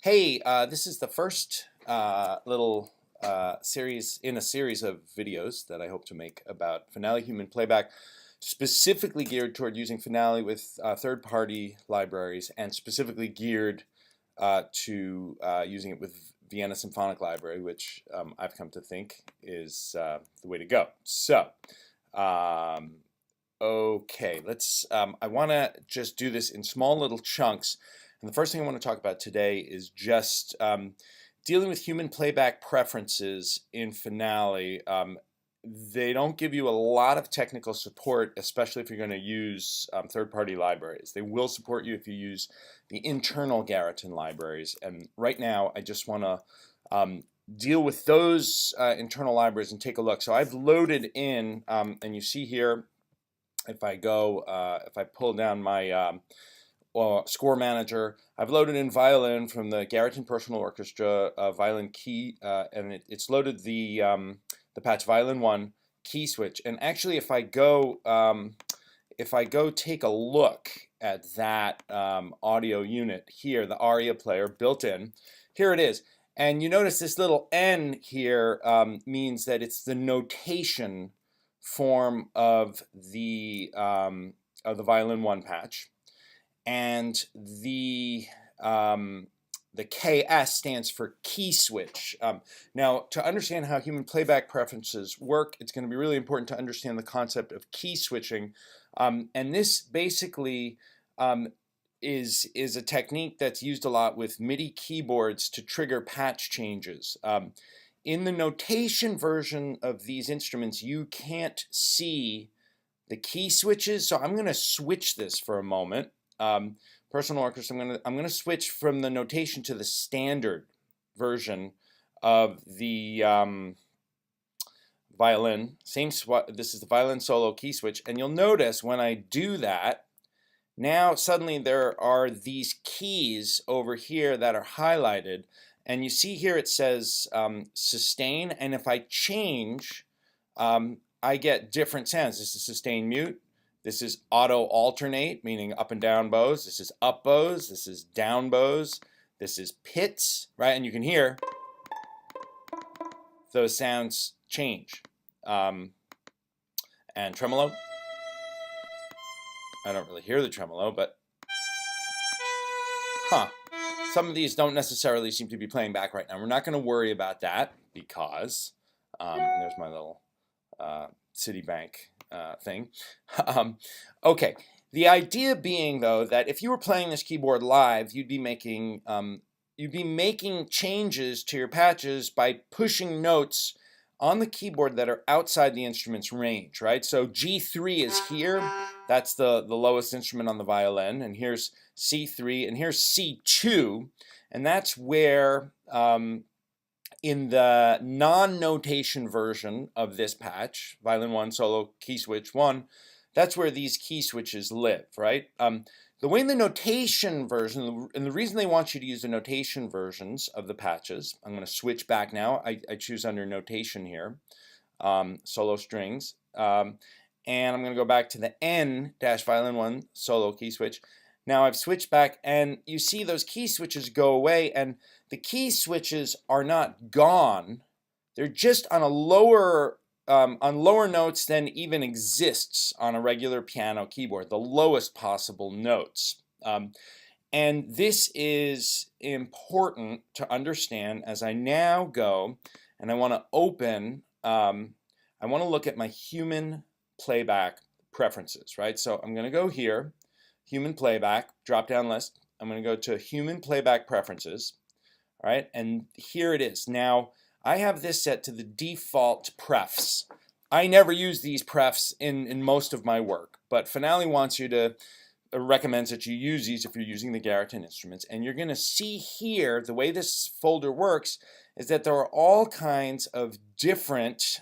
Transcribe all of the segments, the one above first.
Hey, this is the first little series in a series of videos that I hope to make about Finale Human Playback, specifically geared toward using Finale with third-party libraries and specifically geared to using it with Vienna Symphonic Library, which I've come to think is the way to go. So, okay, let's. I want to just do this in small little chunks. And the first thing I want to talk about today is just dealing with human playback preferences in Finale. They don't give you a lot of technical support, especially if you're going to use third-party libraries. They will support you if you use the internal Garriton libraries. And right now, I just want to deal with those internal libraries and take a look. So I've loaded in, and you see here, if I pull down my score manager, I've loaded in violin from the Garriton Personal Orchestra violin key, and it's loaded the patch violin 1 key switch. And actually, if I go take a look at that audio unit here, the ARIA player built in, here it is. And you notice this little N here means that it's the notation form of the violin 1 patch. And the KS stands for key switch. Now, to understand how human playback preferences work, it's going to be really important to understand the concept of key switching. And this basically is a technique that's used a lot with MIDI keyboards to trigger patch changes. In the notation version of these instruments, you can't see the key switches, so I'm going to switch this for a moment. Personal orchestra, I'm gonna switch from the notation to the standard version of the violin. This is the violin solo key switch, and you'll notice when I do that, now suddenly there are these keys over here that are highlighted, and you see here it says sustain, and if I change, I get different sounds. This is sustain mute. This is auto alternate, meaning up and down bows. This is up bows. This is down bows. This is pits, right? And you can hear those sounds change. And tremolo. I don't really hear the tremolo, but some of these don't necessarily seem to be playing back right now. We're not going to worry about that because, and there's my little Citibank thing. Okay, the idea being though that if you were playing this keyboard live, you'd be making changes to your patches by pushing notes on the keyboard that are outside the instrument's range, right? So G3 is here. That's the lowest instrument on the violin, and here's C3, and here's C2, and that's where in the non-notation version of this patch, violin 1 solo key switch 1, that's where these key switches live, right? The way in the notation version, and the reason they want you to use the notation versions of the patches, I'm going to switch back now. I choose under notation here, solo strings, and I'm going to go back to the N-violin 1 solo key switch. Now I've switched back, and you see those key switches go away, and the key switches are not gone. They're just on a lower notes than even exists on a regular piano keyboard, the lowest possible notes. And this is important to understand as I now go and I want to open, I want to look at my human playback preferences, right? So I'm going to go here, human playback, drop down list. I'm going to go to human playback preferences. All right, and here it is. Now, I have this set to the default prefs. I never use these prefs in most of my work, but Finale wants you to, recommends that you use these if you're using the Garriton instruments. And you're going to see here, the way this folder works is that there are all kinds of different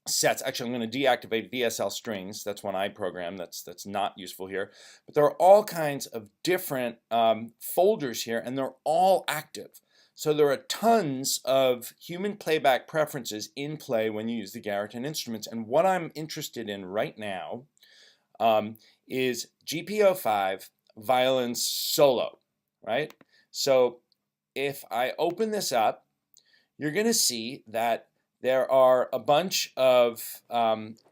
sets. Actually, I'm going to deactivate VSL strings. That's one I program. That's not useful here. But there are all kinds of different folders here, and they're all active. So there are tons of human playback preferences in play when you use the Garriton instruments. And what I'm interested in right now is GPO5 Violin Solo, right? So if I open this up, you're going to see that there are a bunch of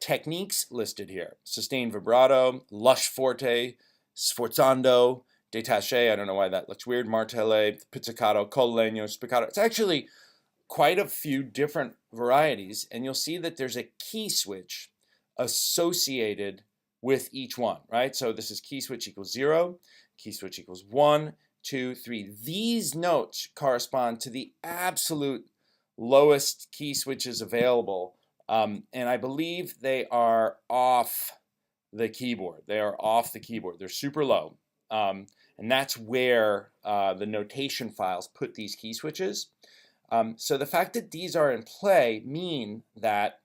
techniques listed here. Sustained vibrato, lush forte, sforzando, détaché, I don't know why that looks weird, martelle, pizzicato, col legno, spiccato. It's actually quite a few different varieties, and you'll see that there's a key switch associated with each one, right? So this is key switch equals 0, key switch equals 1, 2, 3. These notes correspond to the absolute lowest key switches available, and I believe they are off the keyboard. They are off the keyboard. They're super low, and that's where the notation files put these key switches. So the fact that these are in play mean that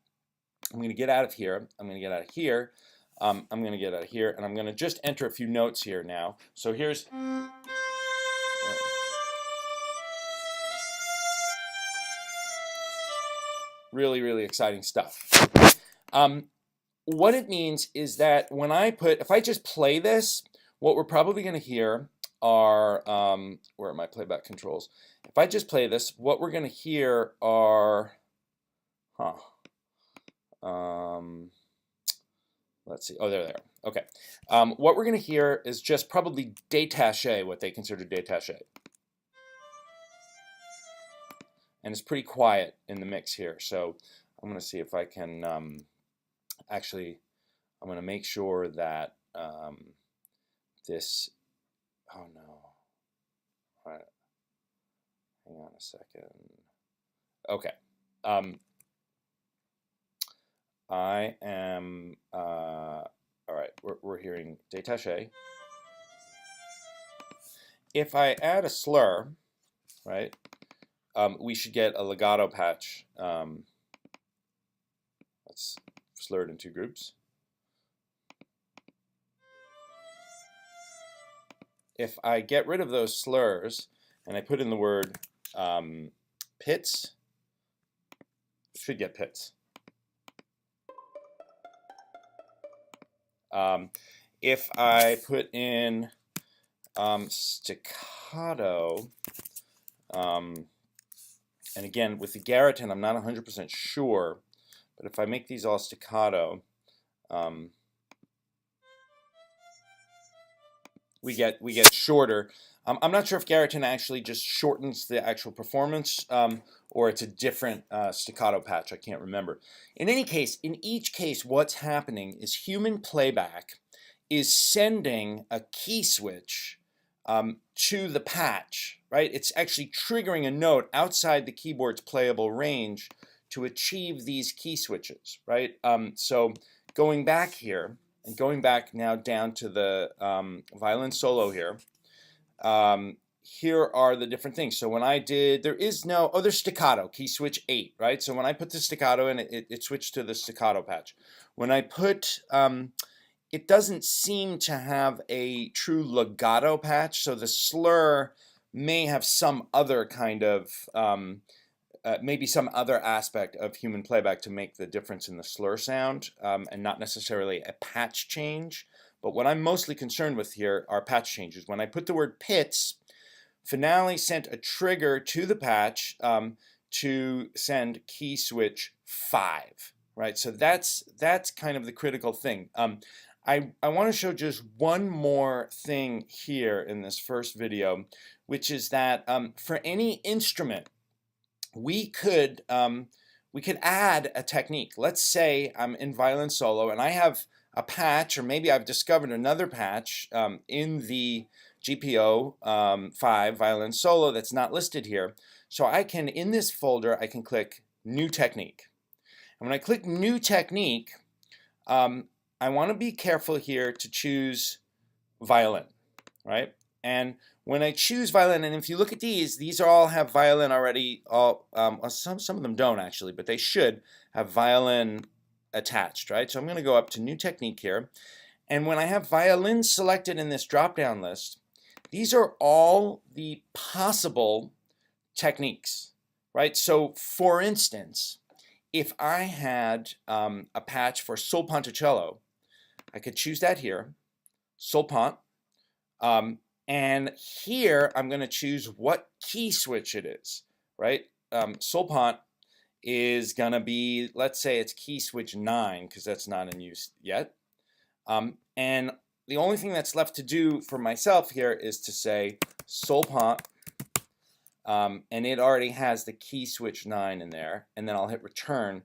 I'm going to get out of here, I'm going to get out of here, I'm going to get out of here, and I'm going to just enter a few notes here now. So here's really, really exciting stuff. What it means is that when if I just play this, what we're probably going to hear are, where are my playback controls? If I just play this, what we're going to hear are, let's see, oh, there they are. Okay. What we're going to hear is just probably détaché, what they consider détaché. And it's pretty quiet in the mix here. So I'm going to see if I can, actually, I'm going to make sure that this, oh no. All right. Hang on a second. Okay. I am, all right, we're hearing détaché. If I add a slur, right, we should get a legato patch. Let's slur it in two groups. If I get rid of those slurs and I put in the word pits, should get pits. If I put in staccato, and again with the Garriton I'm not 100% sure, but if I make these all staccato, we get shorter. I'm not sure if Garriton actually just shortens the actual performance, or it's a different staccato patch. I can't remember. In any case, in each case, what's happening is Human Playback is sending a key switch to the patch, right? It's actually triggering a note outside the keyboard's playable range to achieve these key switches, right? So going back here, and going back now down to the Violin Solo here, here are the different things. So when I did, there is no, oh, there's staccato, key switch 8, right? So when I put the staccato in, it switched to the staccato patch. When I put, it doesn't seem to have a true legato patch, so the slur may have some other kind of, maybe some other aspect of Human Playback to make the difference in the slur sound, and not necessarily a patch change. But what I'm mostly concerned with here are patch changes. When I put the word pits, Finale sent a trigger to the patch to send key switch 5, right? So that's kind of the critical thing. I want to show just one more thing here in this first video, which is that for any instrument, we could add a technique. Let's say I'm in Violin Solo and I have a patch, or maybe I've discovered another patch in the GPO 5 Violin Solo that's not listed here. So I can, in this folder, I can click New Technique. And when I click New Technique, I want to be careful here to choose violin, right? And when I choose violin, and if you look at these all have violin already. Some of them don't actually, but they should have violin attached, right? So I'm going to go up to New Technique here, and when I have violin selected in this drop-down list, these are all the possible techniques, right? So for instance, if I had a patch for sol ponticello, I could choose that here, sol pont. And here I'm going to choose what key switch it is, right? Solpont is going to be, let's say it's key switch 9, because that's not in use yet. And the only thing that's left to do for myself here is to say Solpont, and it already has the key switch 9 in there, and then I'll hit return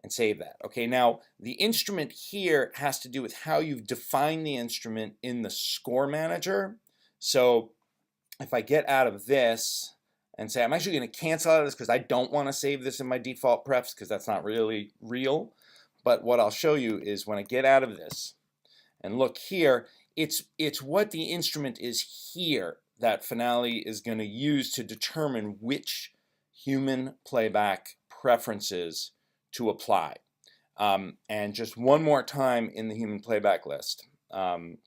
and save that. Okay, now the instrument here has to do with how you've defined the instrument in the score manager. So if I get out of this and say I'm actually going to cancel out of this because I don't want to save this in my default prefs because that's not really real. But what I'll show you is when I get out of this and look here, it's what the instrument is here that Finale is going to use to determine which human playback preferences to apply. And just one more time in the human playback list, one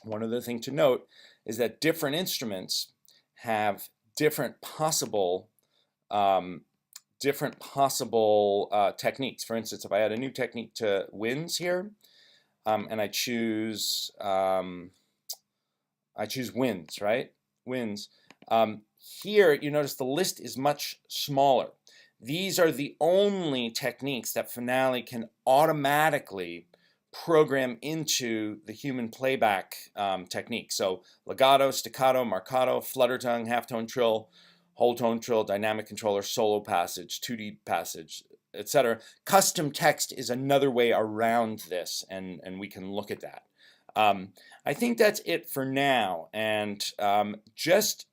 other thing to note is that different instruments have different possible techniques. For instance, if I add a new technique to winds here, and I choose winds, right? Winds. Here, you notice the list is much smaller. These are the only techniques that Finale can automatically program into the human playback technique. So legato, staccato, marcato, flutter tongue, halftone trill, whole tone trill, dynamic controller, solo passage, 2D passage, etc. Custom text is another way around this, and we can look at that. I think that's it for now, and just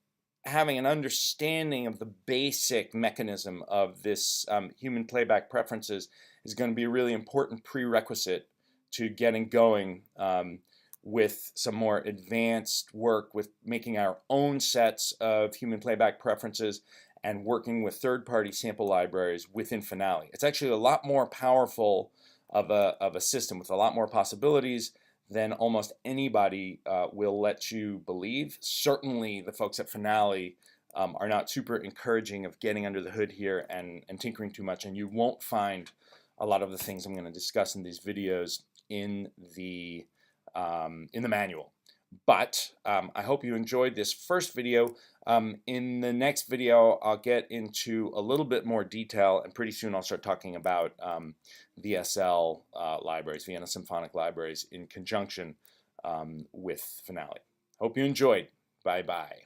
having an understanding of the basic mechanism of this human playback preferences is going to be a really important prerequisite to getting going with some more advanced work with making our own sets of human playback preferences and working with third-party sample libraries within Finale. It's actually a lot more powerful of a system with a lot more possibilities than almost anybody will let you believe. Certainly the folks at Finale are not super encouraging of getting under the hood here and tinkering too much, and you won't find a lot of the things I'm going to discuss in these videos in the manual. But I hope you enjoyed this first video. In the next video, I'll get into a little bit more detail, and pretty soon I'll start talking about VSL libraries, Vienna Symphonic libraries, in conjunction with Finale. Hope you enjoyed. Bye-bye.